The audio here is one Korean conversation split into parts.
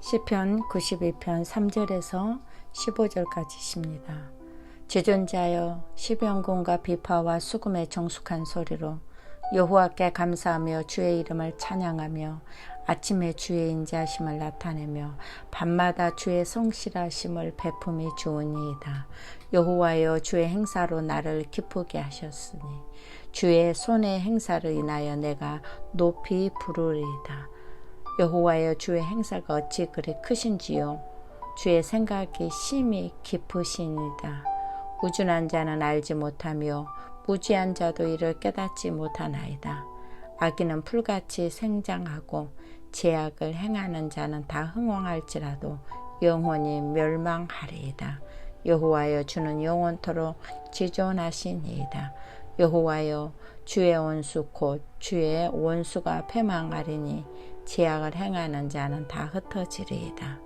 시편 92편 3절에서 15절까지십니다. 지존자여 시병군과 비파와 수금의 정숙한 소리로 여호와께 감사하며 주의 이름을 찬양하며 아침에 주의 인자하심을 나타내며 밤마다 주의 성실하심을 베품이 좋으니이다. 여호와여 주의 행사로 나를 기쁘게 하셨으니 주의 손의 행사를 인하여 내가 높이 부르리이다. 여호와여 주의 행사가 어찌 그리 크신지요. 주의 생각이 심히 깊으시니이다. 우준한 자는 알지 못하며 무지한 자도 이를 깨닫지 못하나이다. 악인은 풀같이 생장하고 죄악을 행하는 자는 다 흥왕할지라도 영원히 멸망하리이다. 여호와여 주는 영원토록 지존하시니이다. 여호와여 주의 원수 곧 주의 원수가 패망하리니 죄악을 행하는 자는 다 흩어지리이다.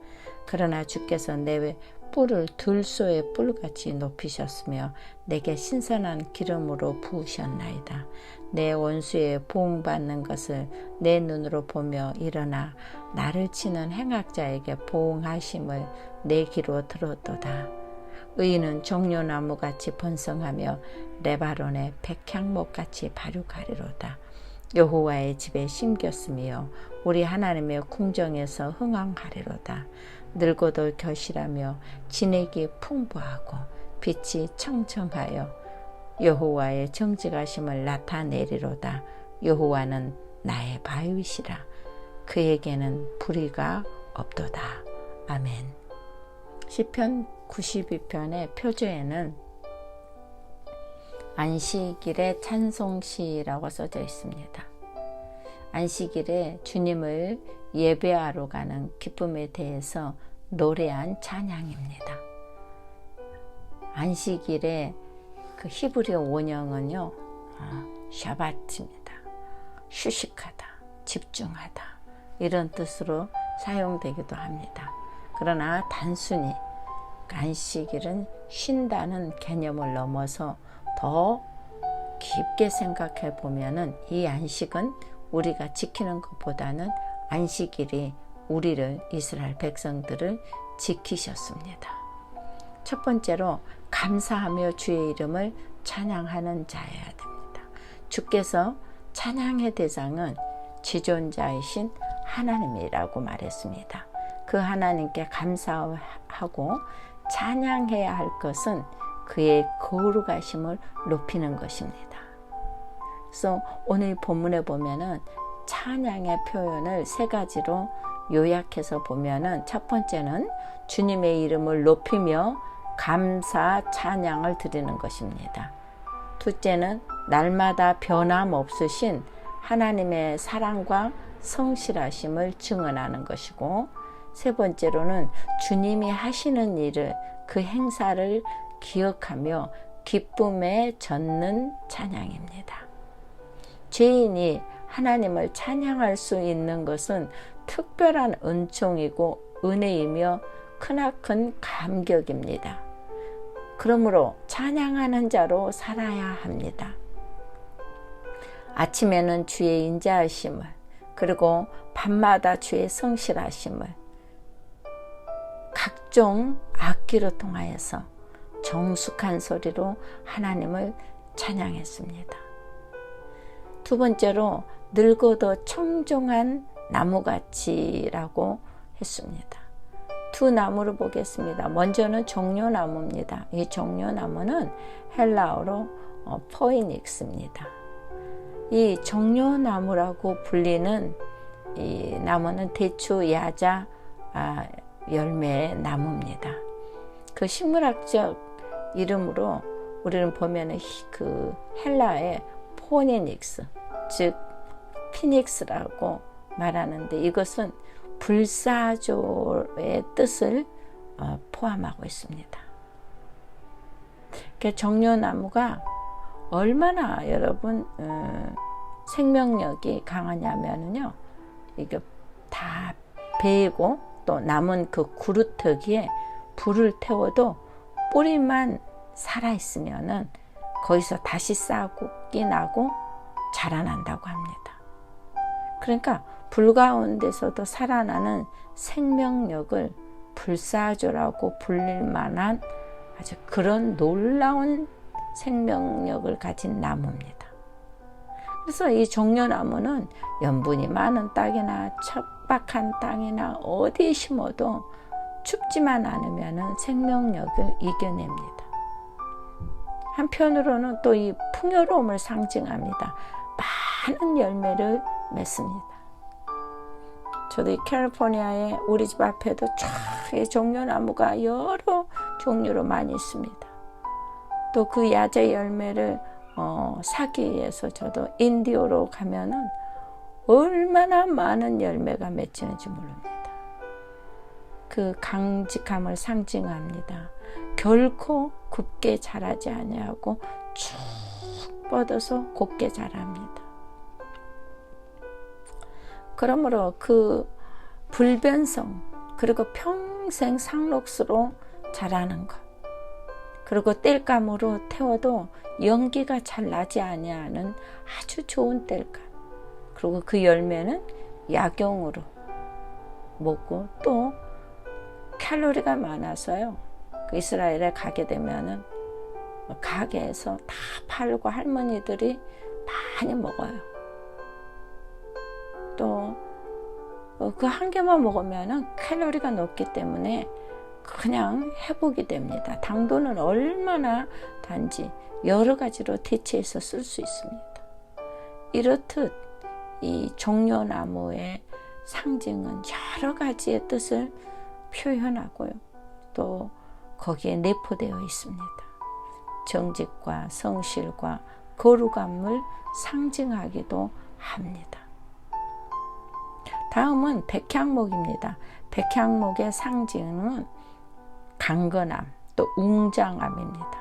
그러나 주께서 내 뿔을 들소의 뿔같이 높이셨으며 내게 신선한 기름으로 부으셨나이다. 내 원수의 보응받는 것을 내 눈으로 보며 일어나 나를 치는 행악자에게 보응하심을 내 귀로 들었도다. 의인은 종려나무같이 번성하며 레바논의 백향목같이 발육하리로다. 여호와의 집에 심겼으며 우리 하나님의 궁정에서 흥왕하리로다. 늙어도 겨실하며 진액이 풍부하고 빛이 청청하여 여호와의 정직하심을 나타내리로다. 여호와는 나의 바위시라. 그에게는 불의가 없도다. 아멘. 시편 92편의 표제에는 안식일의 찬송시라고 써져 있습니다. 안식일에 주님을 예배하러 가는 기쁨에 대해서 노래한 찬양입니다. 안식일의 그 히브리어 원형은요, 샤바트입니다. 휴식하다, 집중하다 이런 뜻으로 사용되기도 합니다. 그러나 단순히 안식일은 쉰다는 개념을 넘어서 더 깊게 생각해 보면은 이 안식은 우리가 지키는 것보다는 안식일이 우리를 이스라엘 백성들을 지키셨습니다. 첫 번째로 감사하며 주의 이름을 찬양하는 자여야 됩니다. 주께서 찬양의 대상은 지존자이신 하나님이라고 말했습니다. 그 하나님께 감사하고 찬양해야 할 것은 그의 거룩하심을 높이는 것입니다. 그래서 오늘 본문에 보면은 찬양의 표현을 세 가지로 요약해서 보면은 첫 번째는 주님의 이름을 높이며 감사 찬양을 드리는 것입니다. 둘째는 날마다 변함없으신 하나님의 사랑과 성실하심을 증언하는 것이고, 세 번째로는 주님이 하시는 일을 그 행사를 기억하며 기쁨에 젖는 찬양입니다. 죄인이 하나님을 찬양할 수 있는 것은 특별한 은총이고 은혜이며 크나큰 감격입니다. 그러므로 찬양하는 자로 살아야 합니다. 아침에는 주의 인자하심을, 그리고 밤마다 주의 성실하심을 각종 악기로 통하여서 정숙한 소리로 하나님을 찬양했습니다. 두 번째로 늙어도 청종한 나무같이라고 했습니다. 두 나무를 보겠습니다. 먼저는 종려나무입니다. 이 종려나무는 헬라어로 포이닉스입니다. 이 종려나무라고 불리는 이 나무는 대추, 야자, 열매의 나무입니다. 그 식물학적 이름으로 우리는 보면은 그 헬라의 포니닉스, 즉 피닉스라고 말하는데, 이것은 불사조의 뜻을 포함하고 있습니다. 정려나무가 얼마나 여러분 생명력이 강하냐면요, 이게 다 베이고 또 남은 그 구루터기에 불을 태워도 뿌리만 살아있으면은 거기서 다시 싹이 나고 자라난다고 합니다. 그러니까 불 가운데서도 살아나는 생명력을 불사조라고 불릴 만한 아주 그런 놀라운 생명력을 가진 나무입니다. 그래서 이 종려나무는 염분이 많은 땅이나 척박한 땅이나 어디에 심어도 춥지만 않으면 생명력을 이겨냅니다. 한편으로는 또 이 풍요로움을 상징합니다. 많은 열매를 맺습니다. 저도 이 캘리포니아에 우리 집 앞에도 쫙 종려나무가 여러 종류로 많이 있습니다. 또 그 야제 열매를 사기 위해서 저도 인디오로 가면은 얼마나 많은 열매가 맺히는지 모릅니다. 그 강직함을 상징합니다. 결코 굽게 자라지 아니하고 쭉 뻗어서 곱게 자랍니다. 그러므로 그 불변성 그리고 평생 상록수로 자라는 것, 그리고 땔감으로 태워도 연기가 잘 나지 아니하는 아주 좋은 땔감, 그리고 그 열매는 약용으로 먹고 또 칼로리가 많아서요, 그 이스라엘에 가게 되면은 가게에서 다 팔고 할머니들이 많이 먹어요. 또 그 한 개만 먹으면은 칼로리가 높기 때문에 그냥 회복이 됩니다. 당도는 얼마나 단지 여러 가지로 대체해서 쓸 수 있습니다. 이렇듯 이 종려나무의 상징은 여러 가지의 뜻을 표현하고요. 또 거기에 내포되어 있습니다. 정직과 성실과 거룩함을 상징하기도 합니다. 다음은 백향목입니다. 백향목의 상징은 강건함, 또 웅장함입니다.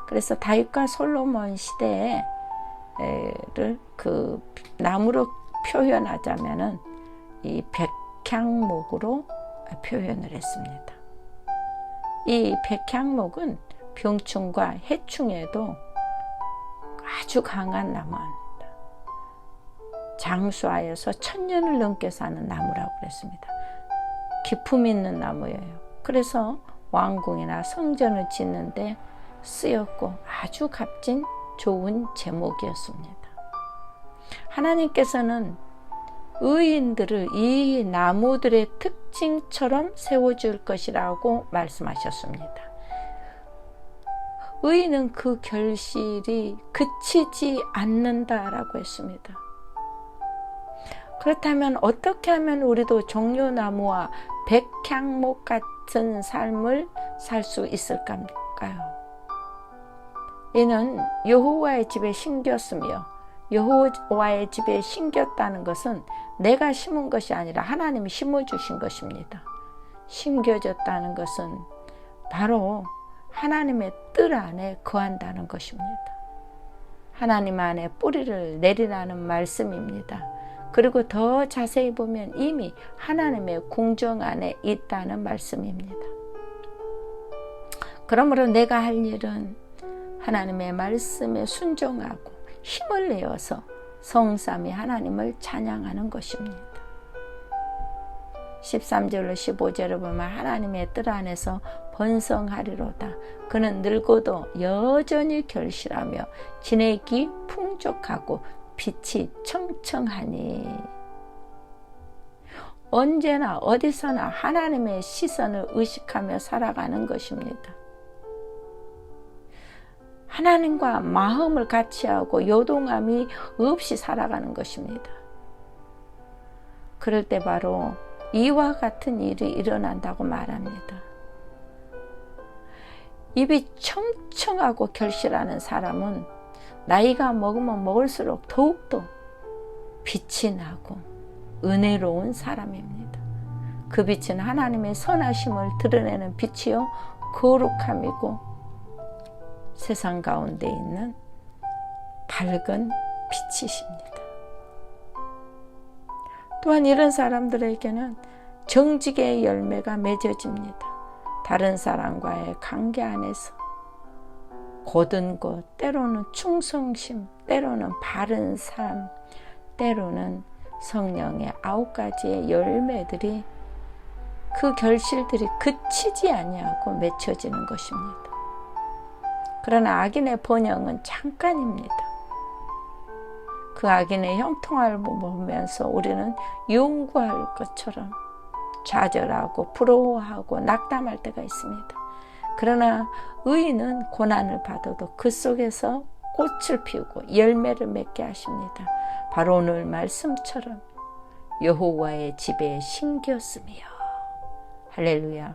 그래서 다윗과 솔로몬 시대를 그 나무로 표현하자면은 이 백향목으로 표현을 했습니다. 이 백향목은 병충과 해충에도 아주 강한 나무입니다. 장수하여서 1000년을 넘게 사는 나무라고 그랬습니다. 기품 있는 나무예요. 그래서 왕궁이나 성전을 짓는데 쓰였고 아주 값진 좋은 제목이었습니다. 하나님께서는 의인들을 이 나무들의 특징처럼 세워줄 것이라고 말씀하셨습니다. 의인은 그 결실이 그치지 않는다라고 했습니다. 그렇다면 어떻게 하면 우리도 종려나무와 백향목 같은 삶을 살 수 있을까요? 이는 여호와의 집에 심겼으며, 여호와의 집에 심겼다는 것은 내가 심은 것이 아니라 하나님이 심어주신 것입니다. 심겨졌다는 것은 바로 하나님의 뜰 안에 거한다는 것입니다. 하나님 안에 뿌리를 내리라는 말씀입니다. 그리고 더 자세히 보면 이미 하나님의 궁정 안에 있다는 말씀입니다. 그러므로 내가 할 일은 하나님의 말씀에 순종하고 힘을 내어서 성삼위 하나님을 찬양하는 것입니다. 13절로 15절을 보면 하나님의 뜰 안에서 번성하리로다. 그는 늙어도 여전히 결실하며 진액이 풍족하고 빛이 청청하니. 언제나 어디서나 하나님의 시선을 의식하며 살아가는 것입니다. 하나님과 마음을 같이 하고 요동함이 없이 살아가는 것입니다. 그럴 때 바로 이와 같은 일이 일어난다고 말합니다. 입이 청청하고 결실하는 사람은 나이가 먹으면 먹을수록 더욱더 빛이 나고 은혜로운 사람입니다. 그 빛은 하나님의 선하심을 드러내는 빛이요 거룩함이고 세상 가운데 있는 밝은 빛이십니다. 또한 이런 사람들에게는 정직의 열매가 맺어집니다. 다른 사람과의 관계 안에서 고든 것, 때로는 충성심, 때로는 바른 삶, 때로는 성령의 9가지의 열매들이 그 결실들이 그치지 아니하고 맺혀지는 것입니다. 그러나 악인의 번영은 잠깐입니다. 그 악인의 형통함을 보면서 우리는 용구할 것처럼 좌절하고 부러워하고 낙담할 때가 있습니다. 그러나 의인은 고난을 받아도 그 속에서 꽃을 피우고 열매를 맺게 하십니다. 바로 오늘 말씀처럼 여호와의 집에 심겼으며, 할렐루야.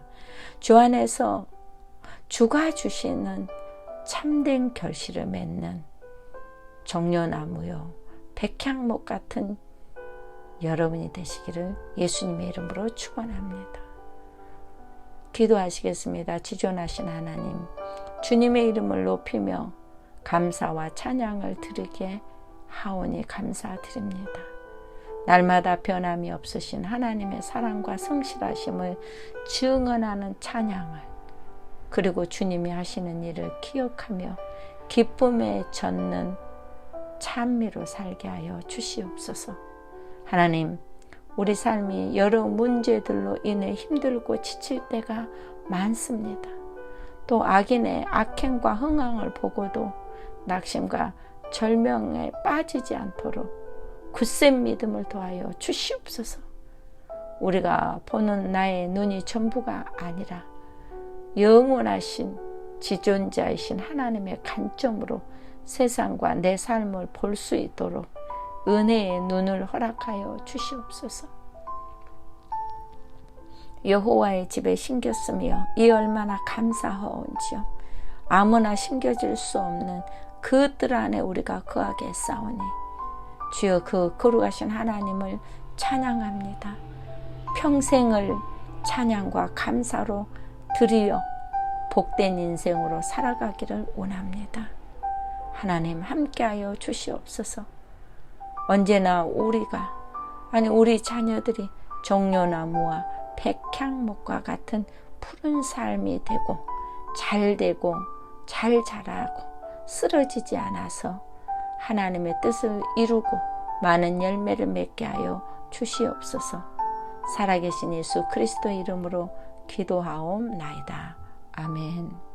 주 안에서 주가 주시는 참된 결실을 맺는 종려나무요 백향목 같은 여러분이 되시기를 예수님의 이름으로 축원합니다. 기도하시겠습니다. 지존하신 하나님, 주님의 이름을 높이며 감사와 찬양을 드리게 하오니 감사드립니다. 날마다 변함이 없으신 하나님의 사랑과 성실하심을 증언하는 찬양을, 그리고 주님이 하시는 일을 기억하며 기쁨에 젖는 찬미로 살게 하여 주시옵소서. 하나님, 우리 삶이 여러 문제들로 인해 힘들고 지칠 때가 많습니다. 또 악인의 악행과 흥황을 보고도 낙심과 절명에 빠지지 않도록 굳센 믿음을 더하여 주시옵소서. 우리가 보는 나의 눈이 전부가 아니라 영원하신 지존자이신 하나님의 관점으로 세상과 내 삶을 볼 수 있도록 은혜의 눈을 허락하여 주시옵소서. 여호와의 집에 심겼으며 이 얼마나 감사하온지요. 아무나 심겨질 수 없는 그 뜰 안에 우리가 거하게 싸우니 주여, 그 거룩하신 하나님을 찬양합니다. 평생을 찬양과 감사로 드리어 복된 인생으로 살아가기를 원합니다. 하나님, 함께하여 주시옵소서. 언제나 우리 자녀들이 종려나무와 백향목과 같은 푸른 삶이 되고 잘 자라고 쓰러지지 않아서 하나님의 뜻을 이루고 많은 열매를 맺게 하여 주시옵소서. 살아계신 예수 그리스도의 이름으로 기도하옵나이다. 아멘.